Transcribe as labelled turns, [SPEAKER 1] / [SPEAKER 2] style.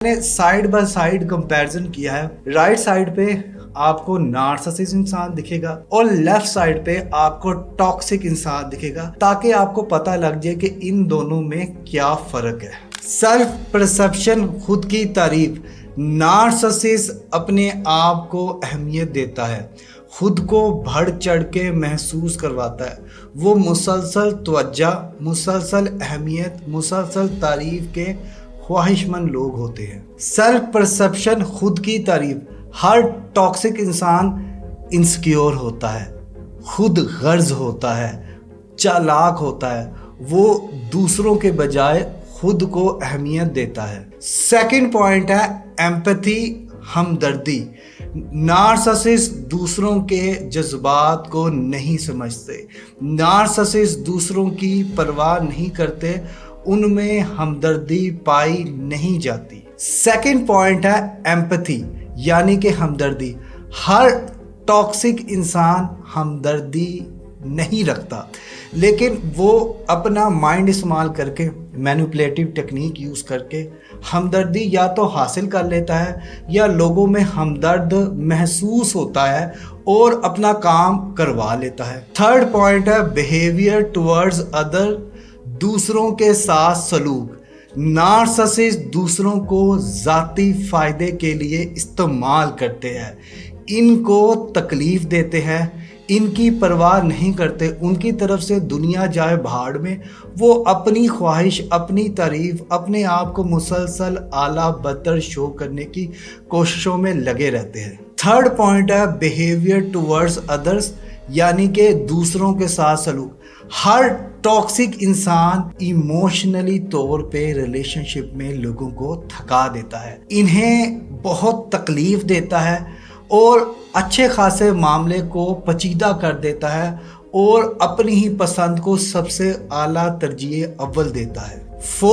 [SPEAKER 1] نے side by side comparison کیا ہے. رائٹ سائڈ پہ آپ کو نارسسسٹ انسان دکھے گا اور لیفٹ سائڈ پہ آپ کو ٹاکسک انسان دکھے گا، تاکہ آپ کو پتہ لگ جائے کہ ان دونوں میں کیا فرق ہے. سیلف پرسپشن، خود کی تعریف. نارسسسٹ اپنے آپ کو اہمیت دیتا ہے، خود کو بڑھ چڑھ کے محسوس کرواتا ہے. وہ مسلسل توجہ، مسلسل اہمیت، مسلسل تعریف کے خواہش مند لوگ ہوتے ہیں. سیلف پرسپشن، خود کی تعریف. ہر ٹاکسک انسان انسیکیور ہوتا ہے، خود غرض ہوتا ہے، چالاک ہوتا ہے. وہ دوسروں کے بجائے خود کو اہمیت دیتا ہے. سیکنڈ پوائنٹ ہے ایمپتھی، ہمدردی. نارسسسٹ دوسروں کے جذبات کو نہیں سمجھتے، نارسسسٹ دوسروں کی پرواہ نہیں کرتے، ان میں ہمدردی پائی نہیں جاتی. سیکنڈ پوائنٹ ہے ایمپتھی، یعنی کہ ہمدردی. ہر ٹاکسک انسان ہمدردی نہیں رکھتا، لیکن وہ اپنا مائنڈ استعمال کر کے، مینیپولیٹو ٹیکنیک یوز کر کے ہمدردی یا تو حاصل کر لیتا ہے یا لوگوں میں ہمدرد محسوس ہوتا ہے اور اپنا کام کروا لیتا ہے. تھرڈ پوائنٹ ہے بیہیویئر ٹورڈز ادر، دوسروں کے ساتھ سلوک. نارسسسٹ دوسروں کو ذاتی فائدے کے لیے استعمال کرتے ہیں، ان کو تکلیف دیتے ہیں، ان کی پرواہ نہیں کرتے. ان کی طرف سے دنیا جائے بھاڑ میں، وہ اپنی خواہش، اپنی تعریف، اپنے آپ کو مسلسل اعلیٰ بدتر شو کرنے کی کوششوں میں لگے رہتے ہیں. تھرڈ پوائنٹ ہے بیہیویئر ٹورڈز ادرس، یعنی کہ دوسروں کے ساتھ سلوک. ہر ٹاکسک انسان ایموشنلی طور پہ ریلیشن شپ میں لوگوں کو تھکا دیتا ہے، انہیں بہت تکلیف دیتا ہے اور اچھے خاصے معاملے کو پیچیدہ کر دیتا ہے اور اپنی ہی پسند کو سب سے اعلیٰ ترجیح اول دیتا ہے.